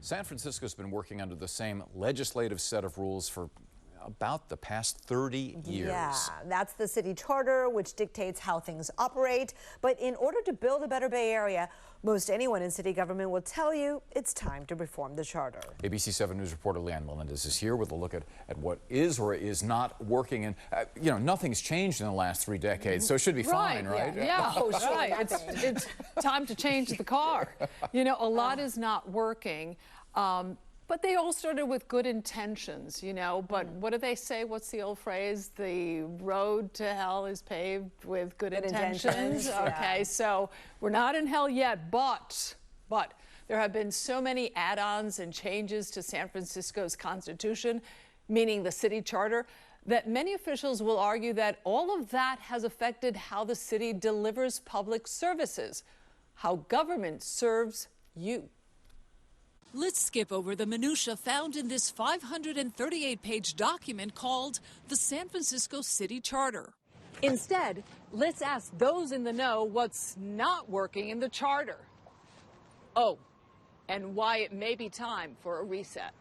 San Francisco's been working under the same legislative set of rules for about the past 30 years. Yeah, that's the city charter, which dictates how things operate. But in order to build a better Bay Area, most anyone in city government will tell you it's time to reform the charter. ABC 7 News reporter Leanne Melendez is here with a look at what is or is not working. And, you know, nothing's changed in the last 3 decades, so it should be fine, right? Yeah, Oh, sure, right. It's time to change the car. You know, a lot is not working. But they all started with good intentions, you know. But what do they say? What's the old phrase? The road to hell is paved with good intentions. Okay, yeah. so we're not in hell yet, but there have been so many add-ons and changes to San Francisco's constitution, meaning the city charter, that many officials will argue that all of that has affected how the city delivers public services, how government serves you. Let's skip over the minutia found in this 538-page document called the San Francisco City Charter. Instead, let's ask those in the know what's not working in the charter. Oh, and why it may be time for a reset.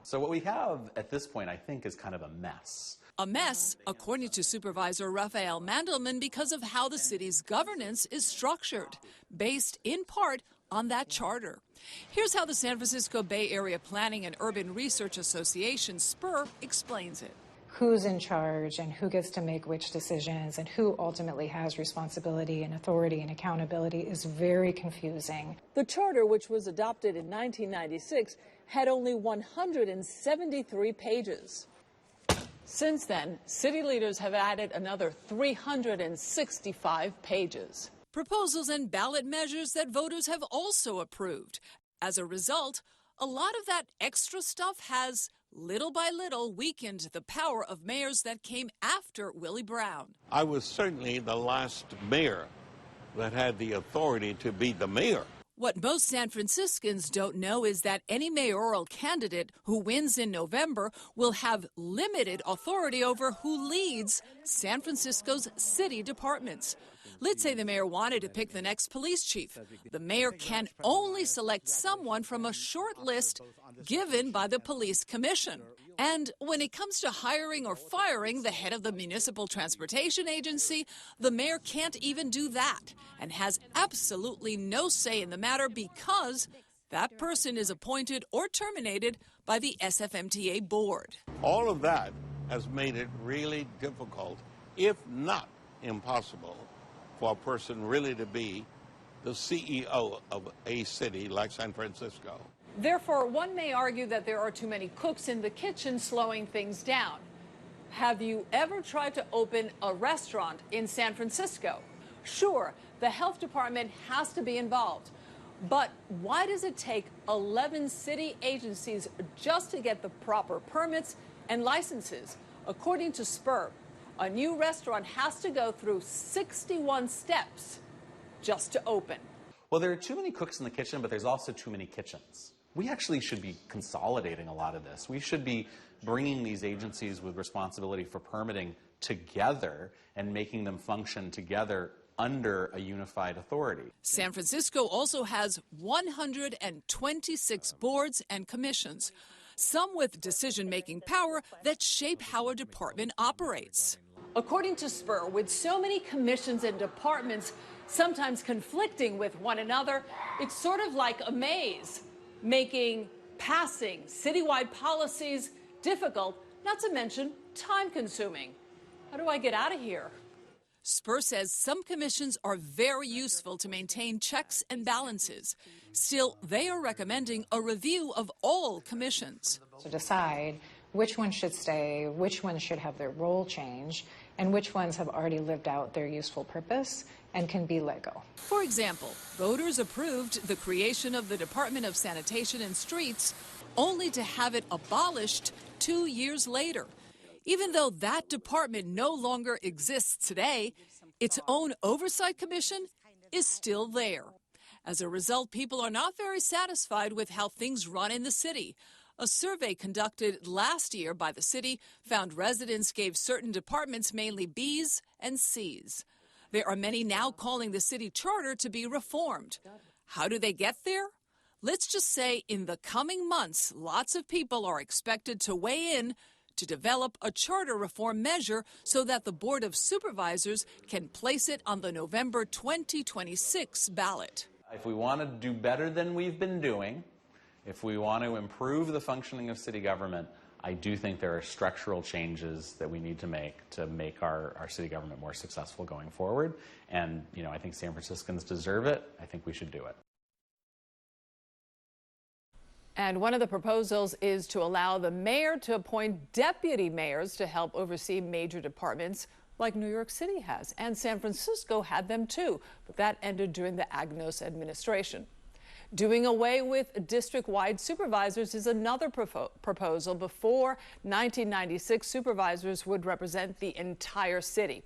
So what we have at this point, I think, is kind of a mess. A mess, according to Supervisor Raphael Mandelman, because of how the city's governance is structured, based in part on that charter. Here's how the San Francisco Bay Area Planning and Urban Research Association, SPUR, explains it. Who's in charge and who gets to make which decisions and who ultimately has responsibility and authority and accountability is very confusing. The charter, which was adopted in 1996, had only 173 pages. Since then, city leaders have added another 365 pages. Proposals and ballot measures that voters have also approved. As a result, a lot of that extra stuff has, little by little, weakened the power of mayors that came after Willie Brown. I was certainly the last mayor that had the authority to be the mayor. What most San Franciscans don't know is that any mayoral candidate who wins in November will have limited authority over who leads San Francisco's city departments. Let's say the mayor wanted to pick the next police chief. The mayor can only select someone from a short list given by the police commission. And when it comes to hiring or firing the head of the municipal transportation agency, the mayor can't even do that and has absolutely no say in the matter because that person is appointed or terminated by the SFMTA board. All of that has made it really difficult, if not impossible, for a person really to be the CEO of a city like San Francisco. Therefore, one may argue that there are too many cooks in the kitchen slowing things down. Have you ever tried to open a restaurant in San Francisco? Sure, the health department has to be involved. But why does it take 11 city agencies just to get the proper permits and licenses? According to SPUR, a new restaurant has to go through 61 steps just to open. Well, there are too many cooks in the kitchen, but there's also too many kitchens. We actually should be consolidating a lot of this. We should be bringing these agencies with responsibility for permitting together and making them function together under a unified authority. San Francisco also has 126 boards and commissions, some with decision-making power that shape how a department operates. According to SPUR, with so many commissions and departments sometimes conflicting with one another, it's sort of like a maze, making passing citywide policies difficult, not to mention time-consuming. How do I get out of here? SPUR says some commissions are very useful to maintain checks and balances. Still, they are recommending a review of all commissions. To decide which ones should stay, which ones should have their role change, and which ones have already lived out their useful purpose and can be let go. For example, voters approved the creation of the Department of Sanitation and Streets only to have it abolished 2 years later. Even though that department no longer exists today, its own oversight commission is still there. As a result, people are not very satisfied with how things run in the city. A survey conducted last year by the city found residents gave certain departments mainly B's and C's. There are many now calling the city charter to be reformed. How do they get there? Let's just say in the coming months, lots of people are expected to weigh in to develop a charter reform measure so that the Board of Supervisors can place it on the November 2026 ballot. If we want to do better than we've been doing, if we want to improve the functioning of city government, I do think there are structural changes that we need to make our city government more successful going forward. And, you know, I think San Franciscans deserve it. I think we should do it. And one of the proposals is to allow the mayor to appoint deputy mayors to help oversee major departments like New York City has. And San Francisco had them too, but that ended during the Agnos administration. Doing away with district-wide supervisors is another proposal. Before 1996, supervisors would represent the entire city.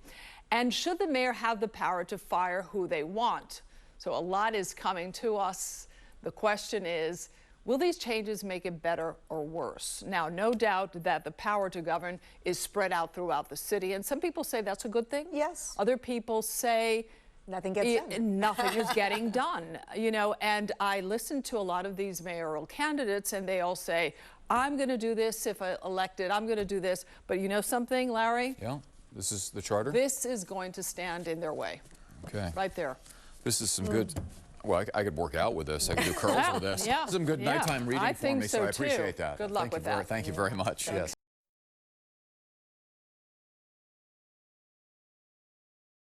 And should the mayor have the power to fire who they want? So a lot is coming to us. The question is, will these changes make it better or worse? Now, no doubt that the power to govern is spread out throughout the city, and some people say that's a good thing. Yes. Other people say nothing gets done. Nothing is getting done, you know, and I listen to a lot of these mayoral candidates, and they all say, I'm going to do this if elected, I'm going to do this. But you know something, Larry? Yeah, this is the charter? This is going to stand in their way. Okay. Right there. This is some good, well, I could work out with this. I could do curls with this. Yeah. Some good nighttime reading I for think me, so I too. appreciate that. Good luck with that. Thank you very much. Yes.